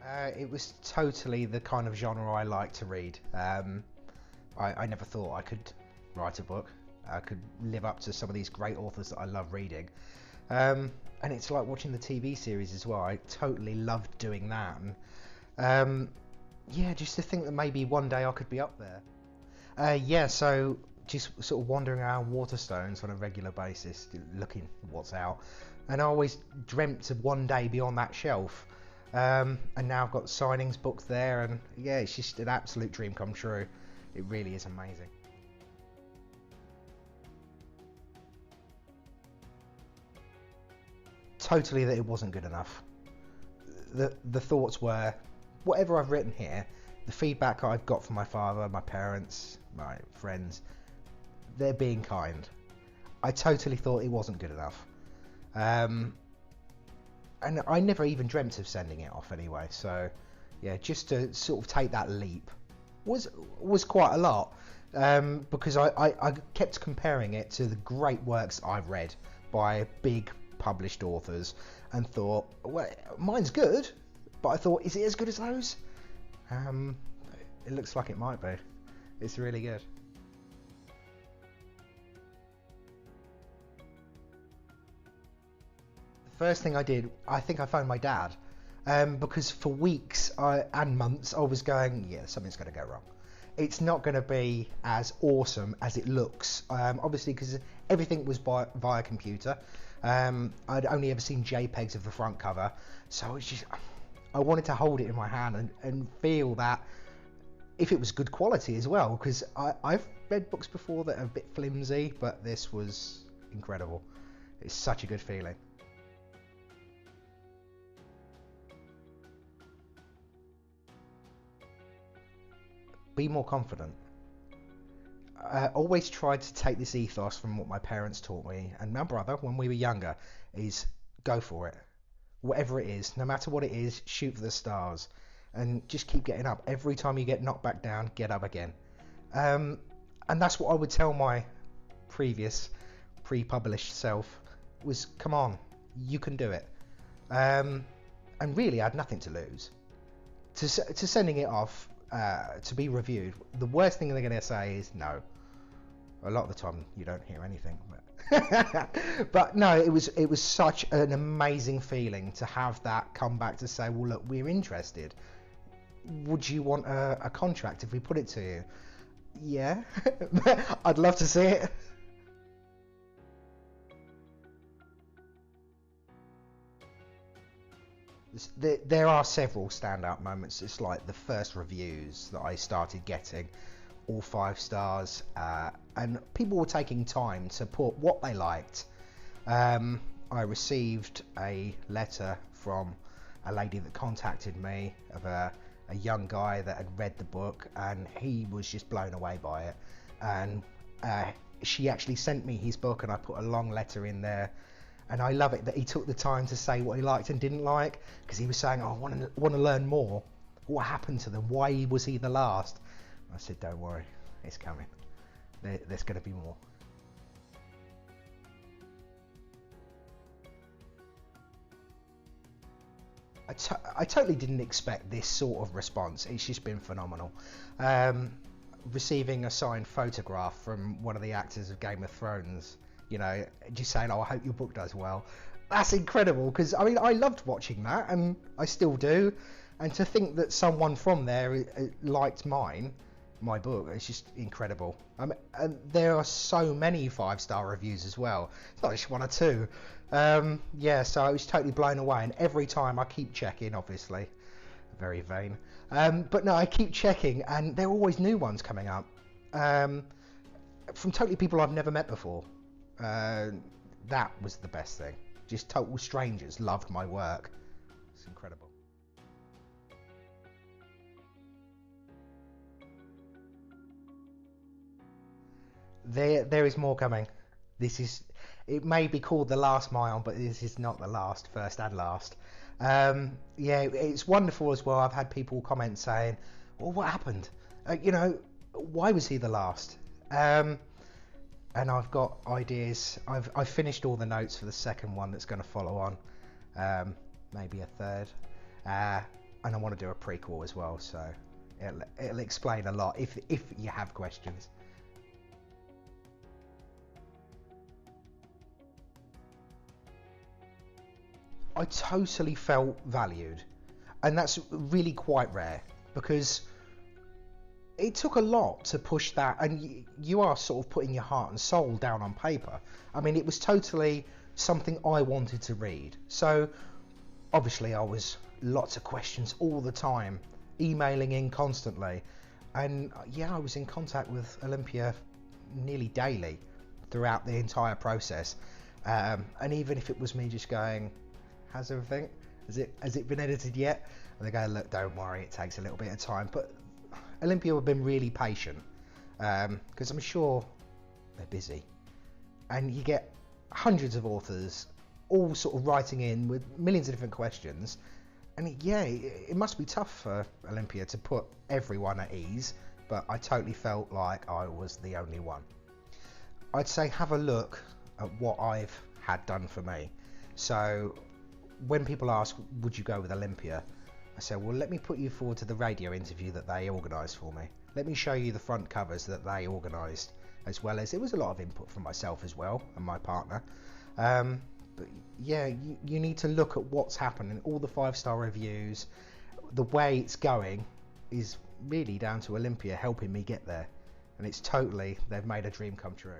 It was totally the kind of genre I like to read. I never thought I could write a book. I could live up to some of these great authors that I love reading. And it's like watching the TV series as well. I totally loved doing that. And yeah, just to think that maybe one day I could be up there. Yeah, so just sort of wandering around Waterstones on a regular basis, looking what's out. And I always dreamt of one day be on that shelf. And now I've got signings booked there, and yeah, it's just an absolute dream come true. It really is amazing. Totally that it wasn't good enough. The thoughts were, whatever I've written here, the feedback I've got from my father, my parents, my friends, they're being kind. I totally thought it wasn't good enough. And I never even dreamt of sending it off anyway, so yeah, just to sort of take that leap was quite a lot, because I kept comparing it to the great works I've read by big published authors and thought, well, mine's good, but I thought, is it as good as those? It looks like it might be. It's really good. First thing I did, I think I phoned my dad, because for weeks and months I was going, yeah, something's going to go wrong. It's not going to be as awesome as it looks, obviously, because everything was via computer. I'd only ever seen JPEGs of the front cover, so it's just, I wanted to hold it in my hand and feel that if it was good quality as well, because I've read books before that are a bit flimsy, but this was incredible. It's such a good feeling. Be more confident. I always tried to take this ethos from what my parents taught me and my brother when we were younger, is go for it. Whatever it is, no matter what it is, shoot for the stars and just keep getting up. Every time you get knocked back down, get up again. Um, and that's what I would tell my previous pre-published self was, come on, you can do it. Um, and really, I had nothing to lose. To sending it off to be reviewed, the worst thing they're going to say is no. A lot of the time you don't hear anything, but no, it was such an amazing feeling to have that come back to say, well, look, we're interested. Would you want a contract if we put it to you? Yeah, I'd love to see it. There are several standout moments. It's like the first reviews that I started getting, all 5 stars, and people were taking time to put what they liked. I received a letter from a lady that contacted me of a young guy that had read the book, and he was just blown away by it. And she actually sent me his book, and I put a long letter in there. And I love it that he took the time to say what he liked and didn't like, because he was saying, oh, I want to learn more. What happened to them? Why was he the last? I said, don't worry, it's coming. There's going to be more. I totally didn't expect this sort of response. It's just been phenomenal. Um, Receiving a signed photograph from one of the actors of Game of Thrones, you know, just saying, oh, I hope your book does well. That's incredible, because I mean, I loved watching that, and I still do. And to think that someone from there liked my book, it's just incredible. And there are so many 5-star reviews as well. It's not just one or two. Yeah, so I was totally blown away, and every time I keep checking, obviously, very vain. But no, I keep checking, and there are always new ones coming up, from totally people I've never met before. That was the best thing. Just total strangers loved my work. It's incredible. There is more coming. This is, it may be called the Last Myon, but this is not the last, first and last. Yeah, it's wonderful as well. I've had people comment saying, well, what happened? You know, why was he the last? And I've got ideas. I've finished all the notes for the second one that's going to follow on, maybe a third. and I want to do a prequel as well, so it'll explain a lot if you have questions. I totally felt valued, and that's really quite rare, because it took a lot to push that, and you are sort of putting your heart and soul down on paper. I mean, it was totally something I wanted to read. So obviously I was lots of questions all the time, emailing in constantly, and yeah, I was in contact with Olympia nearly daily throughout the entire process. And even if it was me just going, how's everything? Has it been edited yet? And they go, look, don't worry, it takes a little bit of time. But Olympia have been really patient, because I'm sure they're busy, and you get hundreds of authors all sort of writing in with millions of different questions, and yeah, it must be tough for Olympia to put everyone at ease, but I totally felt like I was the only one. I'd say have a look at what I've had done for me. So when people ask, would you go with Olympia? I said, well, let me put you forward to the radio interview that they organised for me. Let me show you the front covers that they organised, as well as it was a lot of input from myself as well and my partner. But yeah, you need to look at what's happening. All the 5-star reviews, the way it's going is really down to Olympia helping me get there. And it's totally, they've made a dream come true.